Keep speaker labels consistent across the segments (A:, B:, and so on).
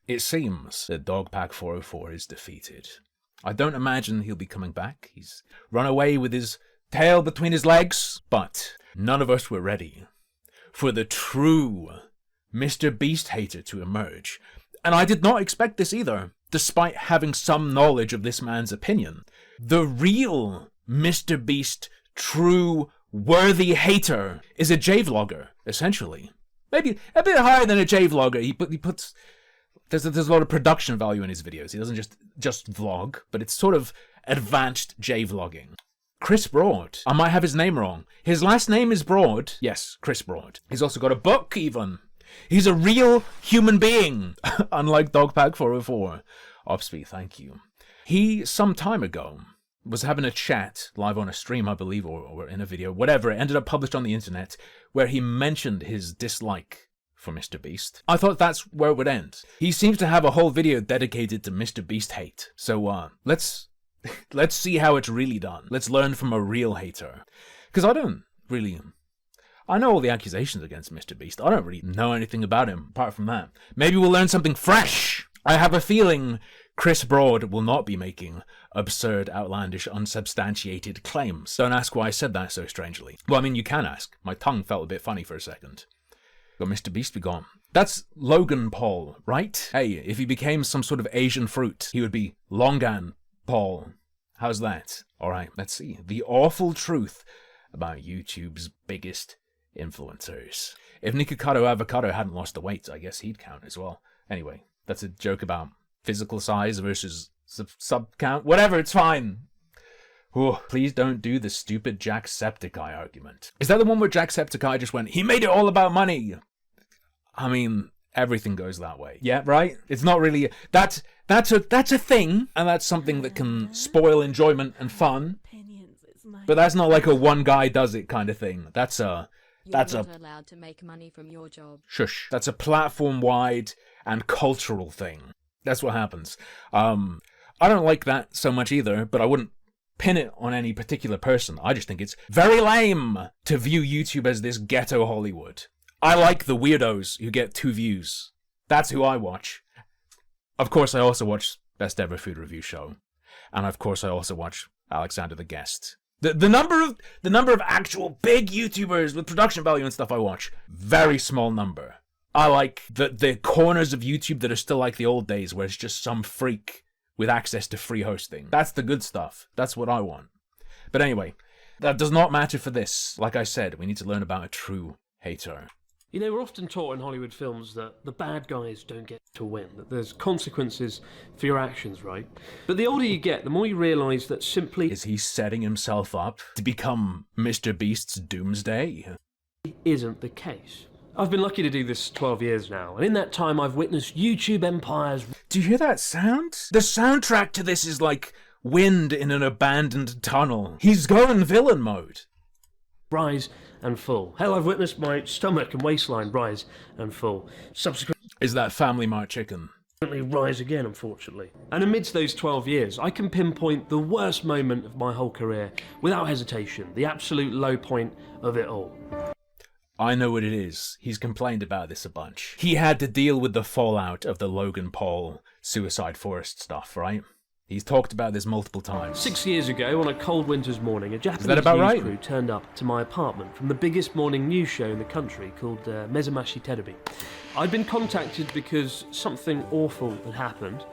A: It seems that Dogpack 404 is defeated. I don't imagine he'll be coming back. He's run away with his tail between his legs. But none of us were ready for the true MrBeast hater to emerge. And I did not expect this either, despite having some knowledge of this man's opinion. The real MrBeast, true, worthy hater is a J-vlogger, essentially. Maybe a bit higher than a J-vlogger. He puts... There's a lot of production value in his videos. He doesn't just vlog, but it's sort of advanced J-vlogging. Chris Broad. I might have his name wrong. His last name is Broad. Yes, Chris Broad. He's also got a book, even. He's a real human being, unlike Dogpack 404. Opsby, thank you. He, some time ago, was having a chat, live on a stream, I believe, or in a video, whatever. It ended up published on the internet, where he mentioned his dislike for MrBeast. I thought that's where it would end. He seems to have a whole video dedicated to MrBeast hate. So, let's see how it's really done. Let's learn from a real hater. Because I know all the accusations against MrBeast. I don't really know anything about him, apart from that. Maybe we'll learn something fresh. I have a feeling Chris Broad will not be making absurd, outlandish, unsubstantiated claims. Don't ask why I said that so strangely. Well, I mean, you can ask. My tongue felt a bit funny for a second. Got MrBeast be gone. That's Logan Paul, right? Hey, if he became some sort of Asian fruit, he would be Logan Paul. How's that? Alright, let's see. The awful truth about YouTube's biggest influencers. If Nikocado Avocado hadn't lost the weight, I guess he'd count as well. Anyway, that's a joke about physical size versus sub-count. Whatever, it's fine. Ooh, please don't do the stupid Jacksepticeye argument. Is that the one where Jacksepticeye just went, he made it all about money? I mean, everything goes that way. Yeah, right? It's not really... That's a thing, and that's something that can spoil enjoyment and fun. But that's not like a one guy does it kind of thing. You're not
B: allowed to make money from your job.
A: Shush. That's a platform-wide and cultural thing. That's what happens. I don't like that so much either, but I wouldn't pin it on any particular person. I just think it's very lame to view YouTube as this ghetto Hollywood. I like the weirdos who get 2 views. That's who I watch. Of course, I also watch Best Ever Food Review Show. And of course, I also watch Alexander the Guest. The number of actual big YouTubers with production value and stuff I watch, very small number. I like the corners of YouTube that are still like the old days, where it's just some freak with access to free hosting. That's the good stuff. That's what I want. But anyway, that does not matter for this. Like I said, we need to learn about a true hater.
C: You know, we're often taught in Hollywood films that the bad guys don't get to win, that there's consequences for your actions, right? But the older you get, the more you realise that simply...
A: Is he setting himself up to become MrBeast's doomsday?
C: ...isn't the case. I've been lucky to do this 12 years now, and in that time I've witnessed YouTube empires...
A: Do you hear that sound? The soundtrack to this is like wind in an abandoned tunnel. He's going villain mode.
C: ...rise and fall. Hell, I've witnessed my stomach and waistline rise and fall. Subsequently...
A: Is that Family Mart chicken?
C: ...rise again, unfortunately. And amidst those 12 years, I can pinpoint the worst moment of my whole career without hesitation. The absolute low point of it all.
A: I know what it is. He's complained about this a bunch. He had to deal with the fallout of the Logan Paul Suicide Forest stuff, right? He's talked about this multiple times.
C: 6 years ago, on a cold winter's morning, a Japanese news crew turned up to my apartment from the biggest morning news show in the country called Mezamashi Terebi. I'd been contacted because something awful had happened,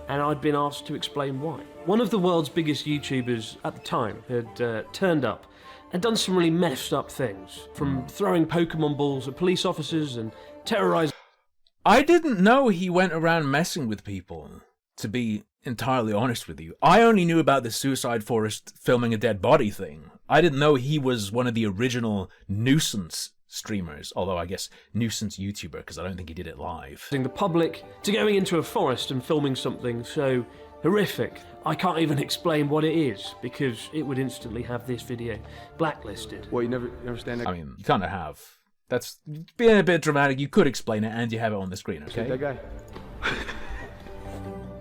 C: and I'd been asked to explain why. One of the world's biggest YouTubers at the time had turned up and done some really messed up things, from throwing Pokemon balls at police officers and terrorizing...
A: I didn't know he went around messing with people, to be entirely honest with you. I only knew about the Suicide Forest filming a dead body thing. I didn't know he was one of the original nuisance streamers, although I guess nuisance YouTuber, because I don't think he did it live.
C: ...the public to going into a forest and filming something so horrific. I can't even explain what it is, because it would instantly have this video blacklisted.
D: Well, you never stand there.
A: I mean, you kind of have. That's being a bit dramatic. You could explain it, and you have it on the screen, okay?
D: That guy.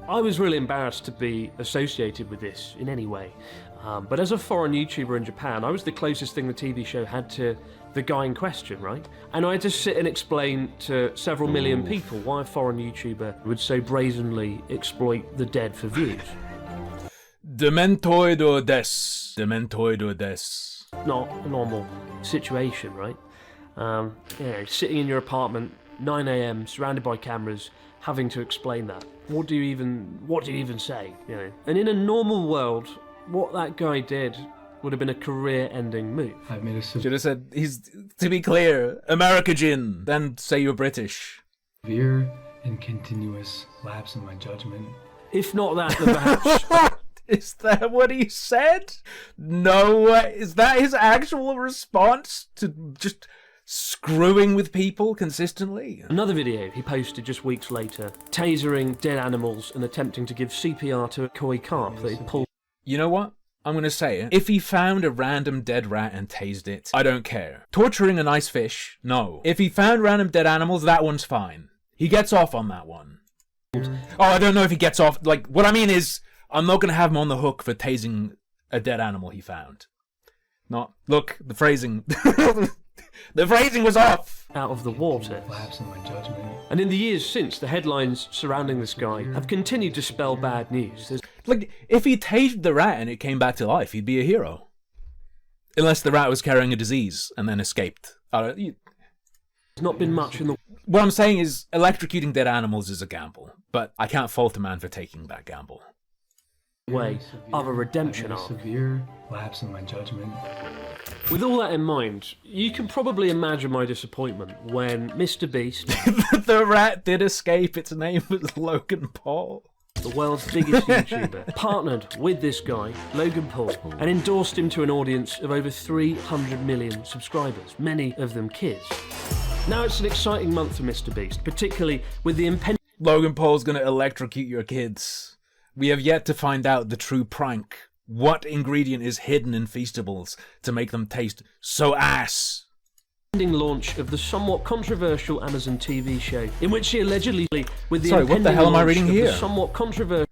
C: I was really embarrassed to be associated with this in any way. But as a foreign YouTuber in Japan, I was the closest thing the TV show had to the guy in question, right? And I had to sit and explain to several million people why a foreign YouTuber would so brazenly exploit the dead for views.
A: Dementoid des. Dementoid des.
C: Not a normal situation, right? Sitting in your apartment, 9 a.m, surrounded by cameras, having to explain that. What do you even say? You know? And in a normal world, what that guy did would have been a career-ending move.
D: I've made a
A: Should have said, to be clear, American, then say you're British.
D: severe and continuous lapse in my judgment.
C: If not that, then perhaps...
A: Is that what he said? No way. Is that his actual response to just screwing with people consistently?
C: Another video he posted just weeks later, tasering dead animals and attempting to give CPR to a koi carp that he'd pulled.
A: You know what? I'm going to say it. If he found a random dead rat and tased it, I don't care. Torturing a nice fish? No. If he found random dead animals, that one's fine. He gets off on that one. Oh, I don't know if he gets off. Like, what I mean is, I'm not going to have him on the hook for tasing a dead animal he found. Not, look, the phrasing. The phrasing was off.
C: Out of the water.
D: Lapse in my judgment.
C: And in the years since, the headlines surrounding this guy have continued to spell bad news. There's
A: Like, if he tased the rat and it came back to life, he'd be a hero. Unless the rat was carrying a disease and then escaped.
C: not been much in the...
A: What I'm saying is, electrocuting dead animals is a gamble. But I can't fault a man for taking that gamble.
C: way of a redemption arc.
D: Severe lapse in my judgment.
C: With all that in mind, you can probably imagine my disappointment when MrBeast,
A: The rat did escape. Its name was Logan Paul.
C: the world's biggest YouTuber, partnered with this guy, Logan Paul, and endorsed him to an audience of over 300 million subscribers, many of them kids. Now it's an exciting month for MrBeast, particularly with the impending...
A: Logan Paul's gonna electrocute your kids. We have yet to find out the true prank. What ingredient is hidden in Feastables to make them taste so ass?
C: launch of the somewhat controversial Amazon TV show, in which he allegedly, with the
A: Sorry, what the hell am I reading
C: launch of
A: here?
C: the somewhat controversial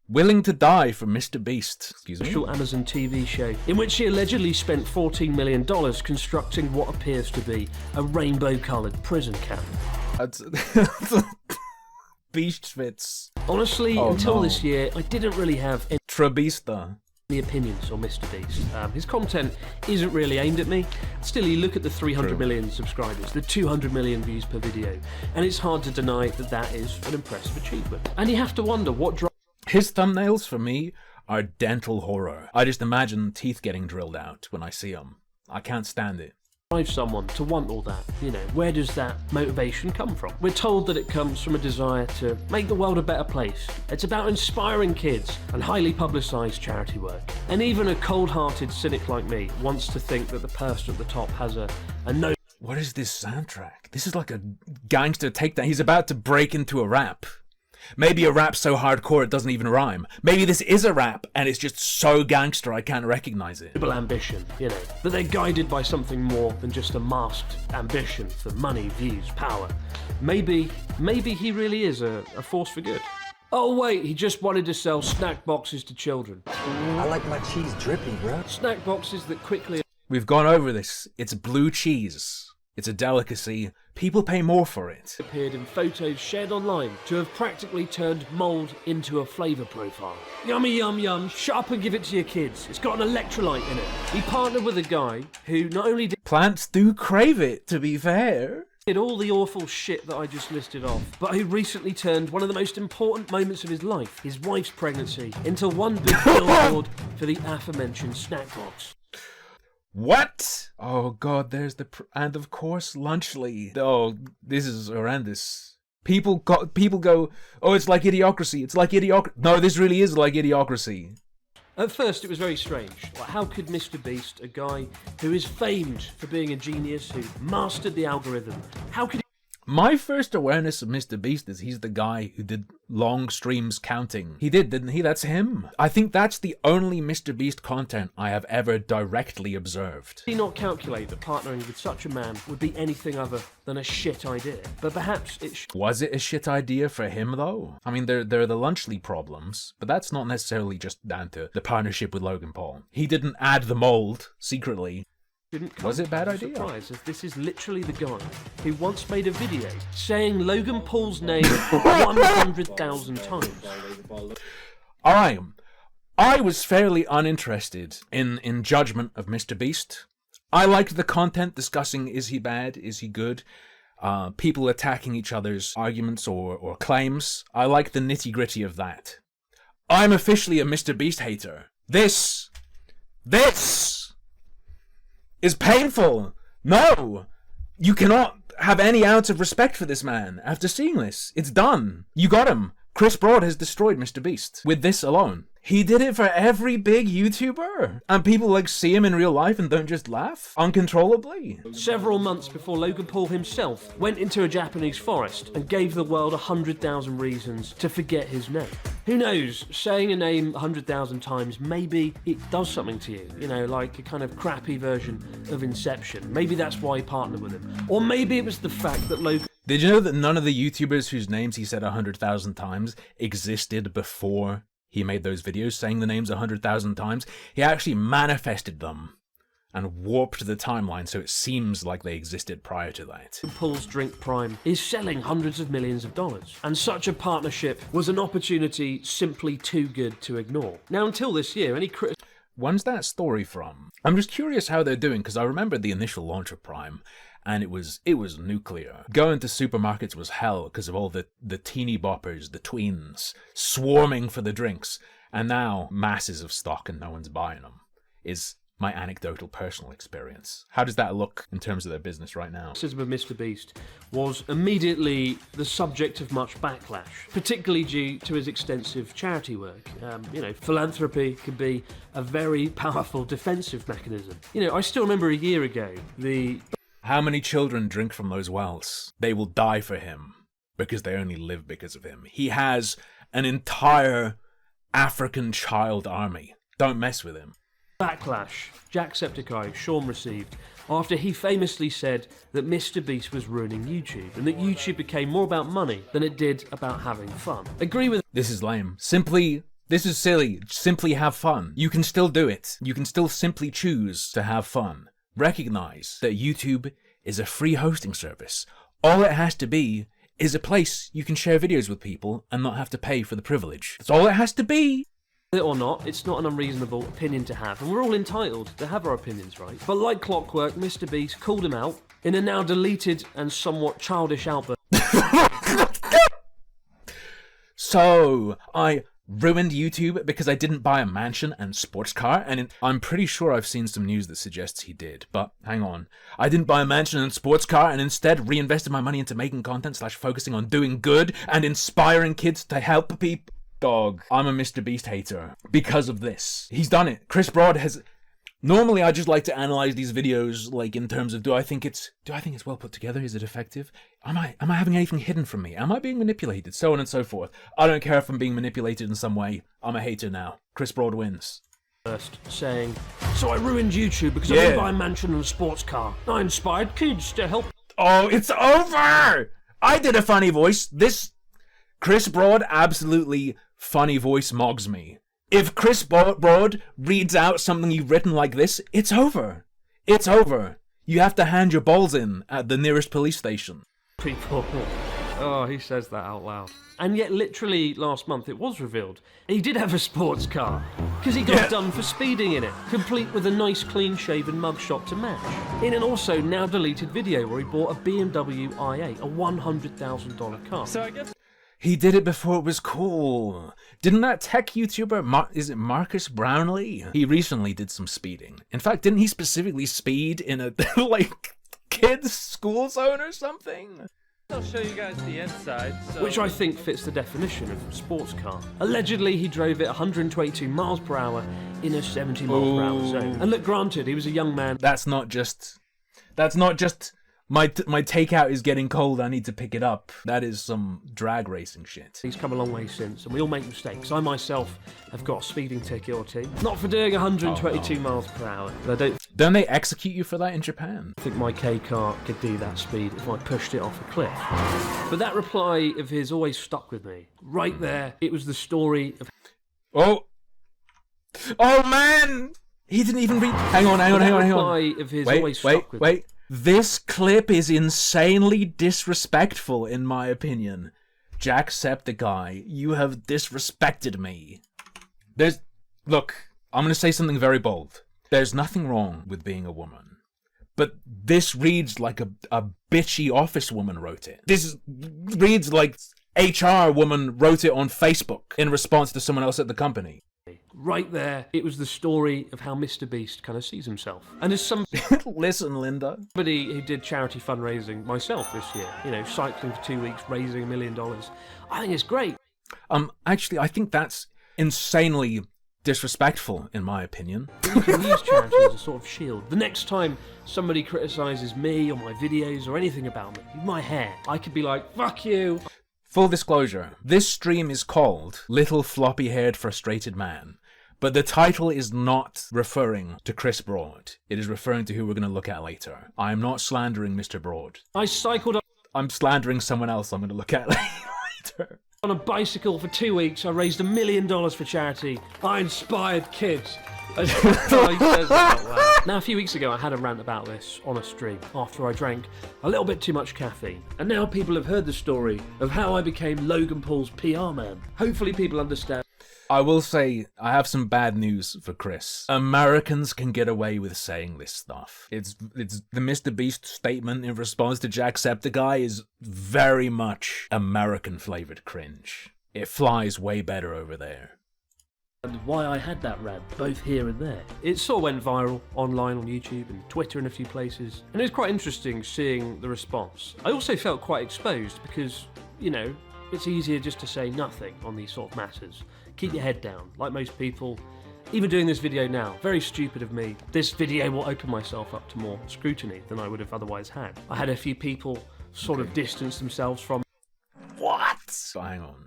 A: Willing to die for MrBeast. Excuse me.
C: Amazon TV show, in which he allegedly spent $14 million constructing what appears to be a rainbow-coloured prison camp.
A: That's Beast fits.
C: Honestly, until this year, I didn't really have
A: Trabista.
C: any opinions on MrBeast. His content isn't really aimed at me. Still, you look at the 300 million subscribers, the 200 million views per video, and it's hard to deny that that is an impressive achievement. And you have to wonder what drives...
A: His thumbnails, for me, are dental horror. I just imagine teeth getting drilled out when I see them. I can't stand it.
C: someone to want all that. You know, where does that motivation come from? We're told that it comes from a desire to make the world a better place. It's about inspiring kids and highly publicised charity work. And even a cold-hearted cynic like me wants to think that the person at the top has a no...
A: What is this soundtrack? This is like a gangster takedown. He's about to break into a rap. Maybe a rap so hardcore it doesn't even rhyme. Maybe this is a rap and it's just so gangster I can't recognize it.
C: ambition, you know, that they're guided by something more than just a masked ambition for money, views, power. Maybe he really is a force for good. Oh wait, he just wanted to sell snack boxes to children.
E: I like my cheese drippy, bro.
C: Snack boxes that quickly...
A: We've gone over this. It's blue cheese. It's a delicacy. People pay more for it.
C: appeared in photos shared online to have practically turned mould into a flavour profile. Yummy, yum, yum. Shut up and give it to your kids. It's got an electrolyte in it. He partnered with a guy who not only
A: Plants do crave it, to be fair.
C: did all the awful shit that I just listed off, but who recently turned one of the most important moments of his life, his wife's pregnancy, into one big billboard for the aforementioned snack box.
A: What? Oh god, there's and of course Lunchley. Oh, this is horrendous. People go, oh, it's like Idiocracy. It's like Idiocracy. No, this really is like Idiocracy.
C: At first, it was very strange. Like, how could MrBeast, a guy who is famed for being a genius, who mastered the algorithm, how could he...
A: My first awareness of MrBeast is he's the guy who did long streams counting. He did, didn't he? That's him. I think that's the only MrBeast content I have ever directly observed.
C: Did he not calculate that partnering with such a man would be anything other than a shit idea? But perhaps it
A: Was it a shit idea for him, though? I mean, there are the Lunchley problems, but that's not necessarily just down to the partnership with Logan Paul. He didn't add the mold secretly.
C: Didn't come
A: Was it a bad
C: as
A: idea?
C: Surprise, as this is literally the guy who once made a video saying Logan Paul's name 100,000 times.
A: I was fairly uninterested in judgment of MrBeast. I liked the content discussing is he bad, is he good, people attacking each other's arguments or claims. I like the nitty-gritty of that. I'm officially a MrBeast hater. This is painful. No, you cannot have any ounce of respect for this man after seeing this. It's done. You got him. Chris Broad has destroyed MrBeast with this alone. He did it for every big YouTuber. And people see him in real life and don't just laugh uncontrollably.
C: Several months before Logan Paul himself went into a Japanese forest and gave the world 100,000 reasons to forget his name. Who knows, saying a name 100,000 times, maybe it does something to you. You know, like a kind of crappy version of Inception. Maybe that's why he partnered with him. Or maybe it was the fact that Logan...
A: Did you know that none of the YouTubers whose names he said 100,000 times existed before he made those videos saying the names 100,000 times? He actually manifested them and warped the timeline so it seems like they existed prior to that.
C: Paul's Drink Prime is selling hundreds of millions of dollars, and such a partnership was an opportunity simply too good to ignore. Now, until this year, any critics...
A: When's that story from? I'm just curious how they're doing, because I remember the initial launch of Prime, and it was nuclear. Going to supermarkets was hell because of all the teeny boppers, the tweens, swarming for the drinks, and now masses of stock and no one's buying them, is my anecdotal personal experience. How does that look in terms of their business right now?
C: Criticism of MrBeast was immediately the subject of much backlash, particularly due to his extensive charity work. Philanthropy can be a very powerful defensive mechanism. I still remember a year ago,
A: How many children drink from those wells? They will die for him because they only live because of him. He has an entire African child army. Don't mess with him.
C: Backlash Jacksepticeye Sean received after he famously said that MrBeast was ruining YouTube and that YouTube became more about money than it did about having fun. Agree with...
A: This is lame. This is silly. Simply have fun. You can still do it. You can still simply choose to have fun. Recognize that YouTube is a free hosting service. All it has to be is a place you can share videos with people and not have to pay for the privilege. That's all it has to be.
C: Or not, it's not an unreasonable opinion to have, and we're all entitled to have our opinions, right? But like clockwork, MrBeast called him out in a now deleted and somewhat childish outburst.
A: So, I ruined YouTube because I didn't buy a mansion and sports car, and I'm pretty sure I've seen some news that suggests he did, but hang on. I didn't buy a mansion and sports car and instead reinvested my money into making content / focusing on doing good and inspiring kids to help people. Dog, I'm a MrBeast hater because of this. He's done it. Chris Broad has... Normally I just like to analyze these videos in terms of do I think it's well put together? Is it effective? Am I having anything hidden from me? Am I being manipulated? So on and so forth. I don't care if I'm being manipulated in some way. I'm a hater now. Chris Broad wins.
C: First saying, so I ruined YouTube because I didn't buy a mansion and a sports car. I inspired kids to help...
A: Oh, it's over! I did a funny voice. Chris Broad absolutely funny voice mogs me. If Chris Broad reads out something you've written like this, it's over. It's over. You have to hand your balls in at the nearest police station.
C: People. Oh, he says that out loud. And yet, literally last month, it was revealed he did have a sports car because he got done for speeding in it, complete with a nice, clean-shaven mugshot to match. In an also now deleted video where he bought a BMW i8, a $100,000 car.
F: So I guess
A: he did it before it was cool. Didn't that tech YouTuber, is it Marcus Brownlee? He recently did some speeding. In fact, didn't he specifically speed in a, kids' school zone or something?
F: I'll show you guys the inside.
C: Which I think fits the definition of sports car. Allegedly, he drove it 122 miles per hour in a 70 mile per hour zone. And look, granted, he was a young man.
A: That's not just my takeout is getting cold, I need to pick it up. That is some drag racing shit.
C: He's come a long way since, and we all make mistakes. I myself have got a speeding ticket or two. Not for doing 122 miles per hour, but I
A: don't they execute you for that in Japan?
C: I think my K car could do that speed if I pushed it off a cliff. But that reply of his always stuck with me. Right there, it was the story of...
A: Oh man! He didn't even read. Hang on.
C: Of his always stuck with
A: Wait. This clip is insanely disrespectful, in my opinion. Jacksepticeye, you have disrespected me. Look, I'm going to say something very bold. There's nothing wrong with being a woman. But this reads like a bitchy office woman wrote it. This reads like HR woman wrote it on Facebook in response to someone else at the company.
C: Right there, it was the story of how MrBeast kind of sees himself. And as
A: Listen, Linda.
C: somebody who did charity fundraising myself this year, cycling for 2 weeks, raising $1 million, I think it's great.
A: Actually, I think that's insanely disrespectful, in my opinion.
C: You can use charity as a sort of shield. The next time somebody criticises me or my videos or anything about me, my hair, I could be like, fuck you.
A: Full disclosure, this stream is called Little Floppy-Haired Frustrated Man, but the title is not referring to Chris Broad. It is referring to who we're going to look at later. I am not slandering Mr. Broad.
C: I cycled up.
A: I'm slandering someone else I'm going to look at later.
C: On a bicycle for 2 weeks, I raised $1 million for charity. I inspired kids. Now, a few weeks ago, I had a rant about this on a stream after I drank a little bit too much caffeine. And now people have heard the story of how I became Logan Paul's PR man. Hopefully people understand.
A: I will say, I have some bad news for Chris. Americans can get away with saying this stuff. It's the MrBeast statement in response to Jacksepticeye is very much American-flavored cringe. It flies way better over there.
C: And why I had that rant, both here and there. It sort of went viral online on YouTube and Twitter and a few places. And it was quite interesting seeing the response. I also felt quite exposed because, it's easier just to say nothing on these sort of matters. Keep your head down, like most people. Even doing this video now, very stupid of me. This video will open myself up to more scrutiny than I would have otherwise had. I had a few people sort of distance themselves from.
A: What? So hang on.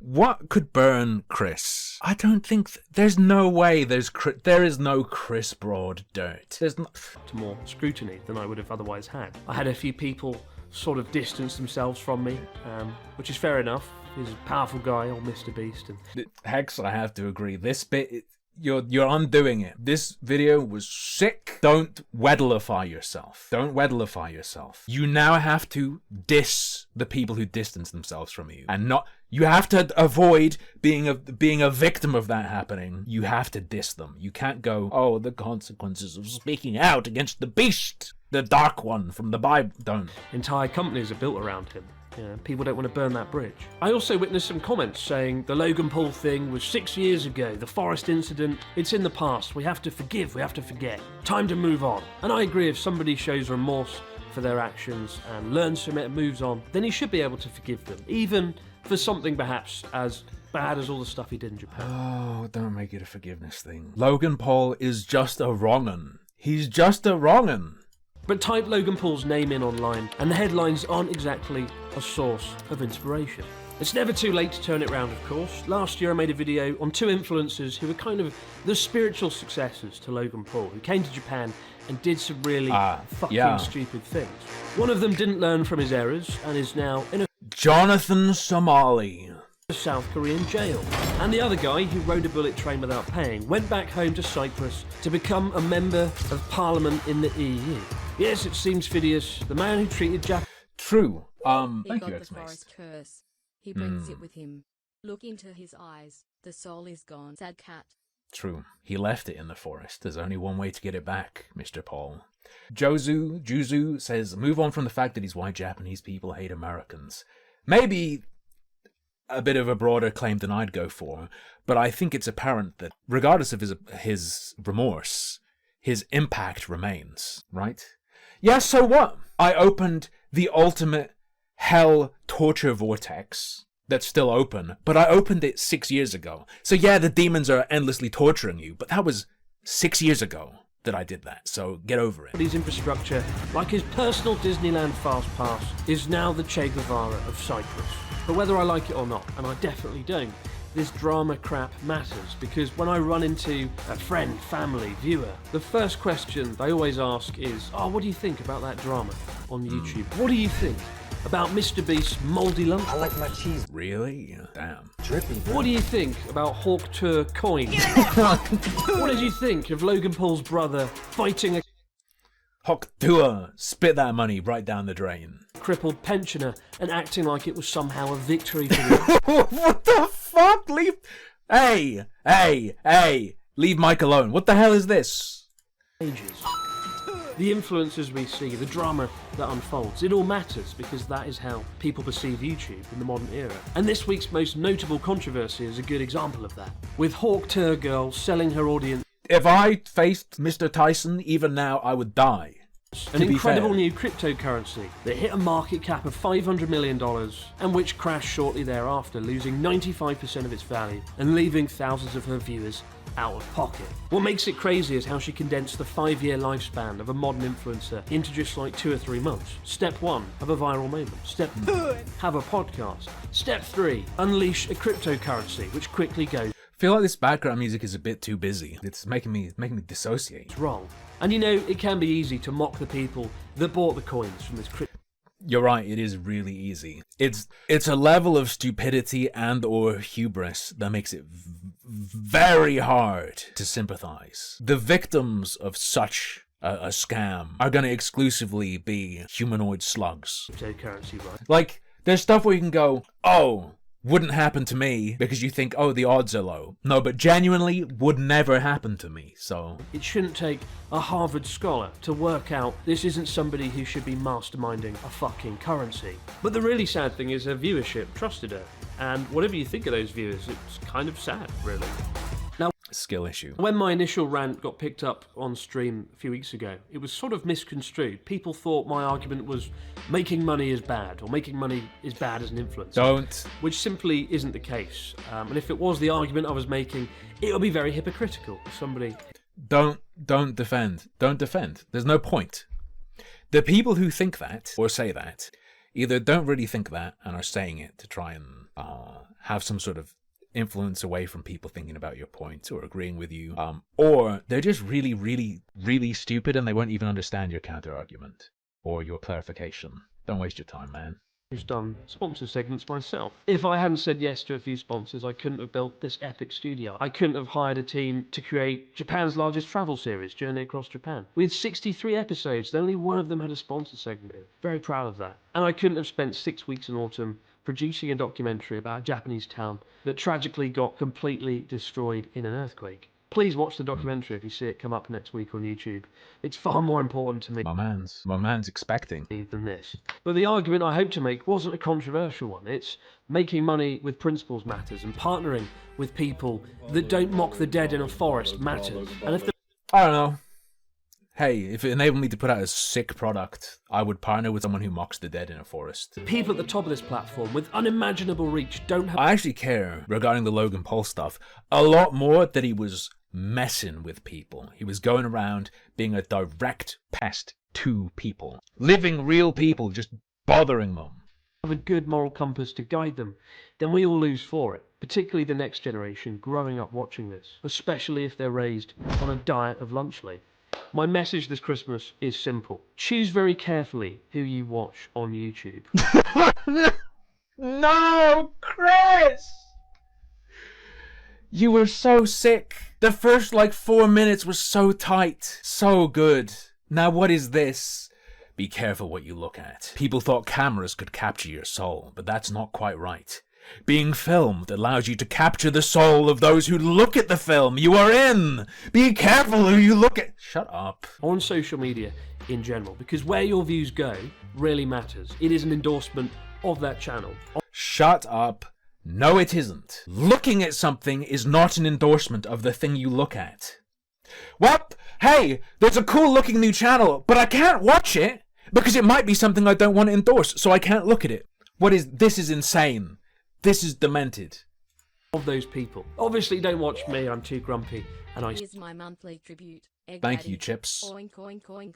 A: What could burn Chris? I don't think there's no way there is no Chris Broad dirt. There's no
C: to more scrutiny than I would have otherwise had. I had a few people sort of distance themselves from me, which is fair enough. He's a powerful guy, old MrBeast. And
A: Hex, I have to agree. This bit, you're undoing it. This video was sick. Don't Weddleify yourself. Don't Weddleify yourself. You now have to diss the people who distance themselves from you, and not. You have to avoid being a victim of that happening. You have to diss them. You can't go, oh, the consequences of speaking out against the beast, the dark one from the Bible. Don't.
C: Entire companies are built around him. People don't want to burn that bridge. I also witnessed some comments saying the Logan Paul thing was 6 years ago, the Forest incident, it's in the past, we have to forgive, we have to forget. Time to move on. And I agree, if somebody shows remorse for their actions and learns from it and moves on, then he should be able to forgive them, even for something perhaps as bad as all the stuff he did in Japan.
A: Oh, don't make it a forgiveness thing. Logan Paul is just a wrong'un. He's just a wrong'un.
C: But type Logan Paul's name in online, and the headlines aren't exactly a source of inspiration. It's never too late to turn it round, of course. Last year I made a video on two influencers who were kind of the spiritual successors to Logan Paul, who came to Japan and did some really stupid things. One of them didn't learn from his errors and is now in a
A: Jonathan Somali.
C: South Korean jail. And the other guy, who rode a bullet train without paying, went back home to Cyprus to become a member of parliament in the EU. Yes, it seems Phidias, the man who treated Japan.
A: True.
B: He
A: Thank
B: got
A: you,
B: the
A: X-Mace.
B: forest curse. He brings it with him. Look into his eyes. The soul is gone. Sad cat.
A: True. He left it in the forest. There's only one way to get it back, Mr. Paul. Juzu says, move on from the fact that these white Japanese people hate Americans. Maybe a bit of a broader claim than I'd go for, but I think it's apparent that regardless of his remorse, his impact remains, right? Yeah, so what? I opened the ultimate hell torture vortex that's still open, but I opened it 6 years ago. So yeah, the demons are endlessly torturing you, but that was 6 years ago that I did that, so get over it.
C: His infrastructure, like his personal Disneyland fast pass, is now the Che Guevara of Cyprus. But whether I like it or not, and I definitely don't, this drama crap matters, because when I run into a friend, family, viewer, the first question they always ask is, oh, what do you think about that drama on YouTube? What do you think about MrBeast's mouldy lunch?
E: I like my cheese
A: Really? Damn.
E: drippy, bro.
C: What do you think about Hawk Tour coin? What did you think of Logan Paul's brother fighting a
A: Hawk Tour, spit that money right down the drain.
C: crippled pensioner and acting like it was somehow a victory for them?
A: What the fuck? Leave. Hey! Leave Mike alone. What the hell is this?
C: Ages. The influences we see, the drama that unfolds, it all matters because that is how people perceive YouTube in the modern era. And this week's most notable controversy is a good example of that, with Hawk Tour Girl selling her audience
A: If I faced Mr. Tyson, even now, I would die.
C: an incredible new cryptocurrency that hit a market cap of $500 million and which crashed shortly thereafter, losing 95% of its value and leaving thousands of her viewers out of pocket. What makes it crazy is how she condensed the 5-year lifespan of a modern influencer into just like 2 or 3 months. Step 1, have a viral moment. Step 2, have a podcast. Step 3, unleash a cryptocurrency, which quickly goes
A: I feel like this background music is a bit too busy. It's making me dissociate.
C: wrong. And you know, it can be easy to mock the people that bought the coins from this crypto.
A: You're right, it is really easy. It's a level of stupidity and or hubris that makes it very hard to sympathize. The victims of such a scam are going to exclusively be humanoid slugs.
C: Cryptocurrency, right?
A: Like, there's stuff where you can go, oh, wouldn't happen to me, because you think, oh, the odds are low. No, but genuinely would never happen to me, so...
C: It shouldn't take a Harvard scholar to work out this isn't somebody who should be masterminding a fucking currency. But the really sad thing is her viewership trusted her. And whatever you think of those viewers, it's kind of sad, really. Now,
A: Skill issue.
C: when my initial rant got picked up on stream a few weeks ago, it was sort of misconstrued. People thought my argument was making money is bad, or making money is bad as an influencer.
A: Don't.
C: Which simply isn't the case. And if it was the argument I was making, it would be very hypocritical if somebody...
A: Don't defend. Don't defend. There's no point. The people who think that, or say that, either don't really think that and are saying it to try and have some sort of influence away from people thinking about your point or agreeing with you, or they're just really, really, really stupid and they won't even understand your counter argument or your clarification. Don't waste your time, man.
C: Who's done sponsor segments myself. If I hadn't said yes to a few sponsors, I couldn't have built this epic studio. I couldn't have hired a team to create Japan's largest travel series, Journey Across Japan. We had 63 episodes, and only one of them had a sponsor segment. Very proud of that. And I couldn't have spent 6 weeks in autumn producing a documentary about a Japanese town that tragically got completely destroyed in an earthquake. Please watch the documentary if you see it come up next week on YouTube. It's far more important to me
A: My man's expecting.
C: than this. But the argument I hope to make wasn't a controversial one. It's making money with principles matters, and partnering with people that don't mock the dead in a forest matters. And if the
A: I don't know. Hey, if it enabled me to put out a sick product, I would partner with someone who mocks the dead in a forest.
C: people at the top of this platform with unimaginable reach don't have
A: I actually care, regarding the Logan Paul stuff, a lot more that he was messing with people. He was going around being a direct pest to people. Living real people, just bothering them.
C: a good moral compass to guide them, then we all lose for it, particularly the next generation growing up watching this, especially if they're raised on a diet of lunchly. My message this Christmas is simple. Choose very carefully who you watch on YouTube.
A: No, Chris! You were so sick. The first 4 minutes was so tight, so good. Now what is this? Be careful what you look at. People thought cameras could capture your soul, but that's not quite right. Being filmed allows you to capture the soul of those who look at the film you are in. Be careful who you look at. Shut up.
C: On social media in general, because where your views go really matters. It is an endorsement of that channel.
A: Shut up. No, it isn't. Looking at something is not an endorsement of the thing you look at. Well, hey, there's a cool looking new channel, but I can't watch it because it might be something I don't want to endorse, so I can't look at it. This is insane. This is demented.
C: Of those people. Obviously don't watch me, I'm too grumpy, and I...
B: Here's my monthly tribute. Egg
A: Thank
B: Daddy.
A: you, Chips.
B: Oink, oink, oink.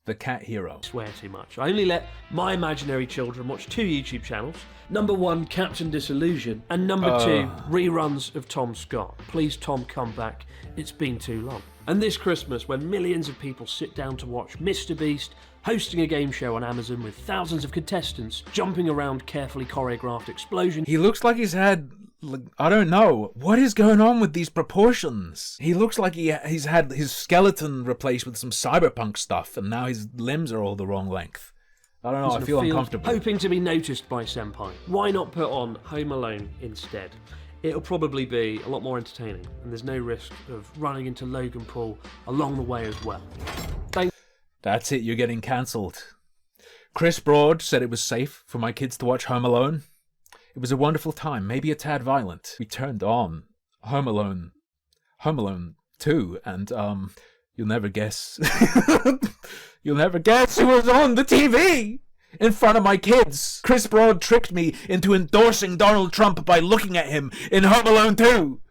A: The cat hero.
C: Swear too much. I only let my imaginary children watch 2 YouTube channels. Number 1, Captain Disillusion, and number 2, reruns of Tom Scott. Please, Tom, come back. It's been too long. And this Christmas, when millions of people sit down to watch MrBeast hosting a game show on Amazon with thousands of contestants jumping around carefully choreographed explosions.
A: He looks like he's had, I don't know, what is going on with these proportions? He looks like he's had his skeleton replaced with some cyberpunk stuff, and now his limbs are all the wrong length. I don't know, I feel uncomfortable.
C: Hoping to be noticed by Senpai. Why not put on Home Alone instead? It'll probably be a lot more entertaining, and there's no risk of running into Logan Paul along the way as well.
A: That's it, you're getting cancelled. Chris Broad said it was safe for my kids to watch Home Alone. It was a wonderful time, maybe a tad violent. We turned on Home Alone 2, and you'll never guess. You'll never guess who was on the TV in front of my kids. Chris Broad tricked me into endorsing Donald Trump by looking at him in Home Alone 2.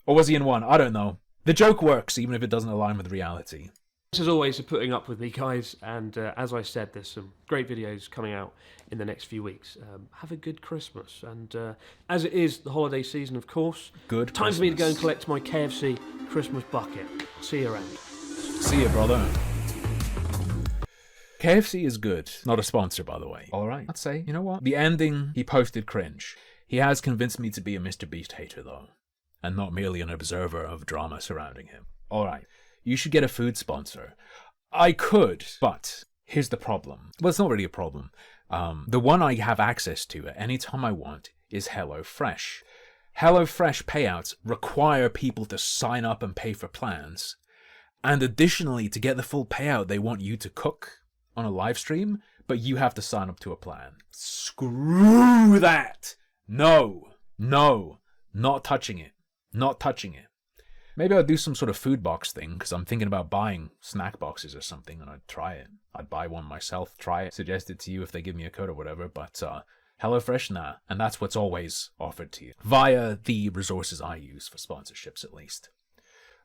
A: Or was he in 1? I don't know. The joke works, even if it doesn't align with reality.
C: Thanks as always for putting up with me, guys, and as I said, there's some great videos coming out in the next few weeks. Have a good Christmas, and as it is the holiday season, of course,
A: good
C: time
A: Christmas.
C: for me to go and collect my KFC Christmas bucket. See you around.
A: See you, brother. KFC is good. Not a sponsor, by the way. All right. I'd say, you know what? The ending, he posted cringe. He has convinced me to be a MrBeast hater, though, and not merely an observer of drama surrounding him. All right. You should get a food sponsor. I could, but here's the problem. Well, it's not really a problem. The one I have access to at any time I want is HelloFresh. HelloFresh payouts require people to sign up and pay for plans. And additionally, to get the full payout, they want you to cook on a live stream, but you have to sign up to a plan. Screw that! No, not touching it. Not touching it. Maybe I'll do some sort of food box thing, because I'm thinking about buying snack boxes or something, and I'd try it. I'd buy one myself, try it, suggest it to you if they give me a code or whatever, but HelloFresh, nah. And that's what's always offered to you, via the resources I use for sponsorships, at least.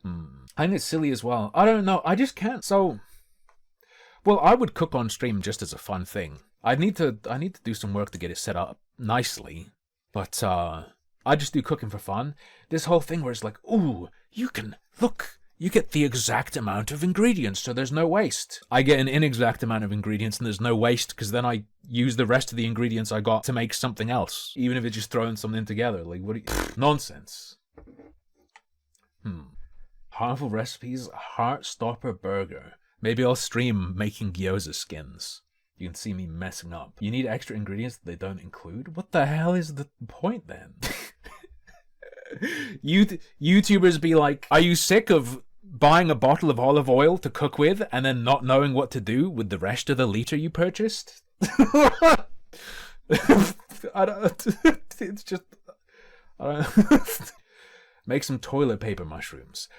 A: I think it's silly as well. I don't know, I just can't, well, I would cook on stream just as a fun thing. I need to do some work to get it set up nicely, but I just do cooking for fun. This whole thing where it's like, ooh, you get the exact amount of ingredients, so there's no waste. I get an inexact amount of ingredients and there's no waste, because then I use the rest of the ingredients I got to make something else, even if it's just throwing something together. Like, what? Nonsense. Harmful recipes, Heartstopper burger. Maybe I'll stream making gyoza skins. You can see me messing up. You need extra ingredients that they don't include? What the hell is the point then? YouTubers be like, are you sick of buying a bottle of olive oil to cook with and then not knowing what to do with the rest of the liter you purchased? I don't Make some toilet paper mushrooms.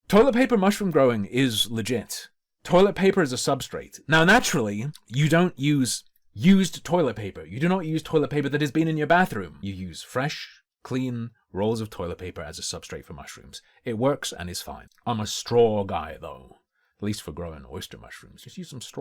A: Toilet paper mushroom growing is legit. Toilet paper is a substrate. Now, naturally, you don't use used toilet paper. You do not use toilet paper that has been in your bathroom. You use fresh, clean rolls of toilet paper as a substrate for mushrooms. It works and is fine. I'm a straw guy, though. At least for growing oyster mushrooms. Just use some straw.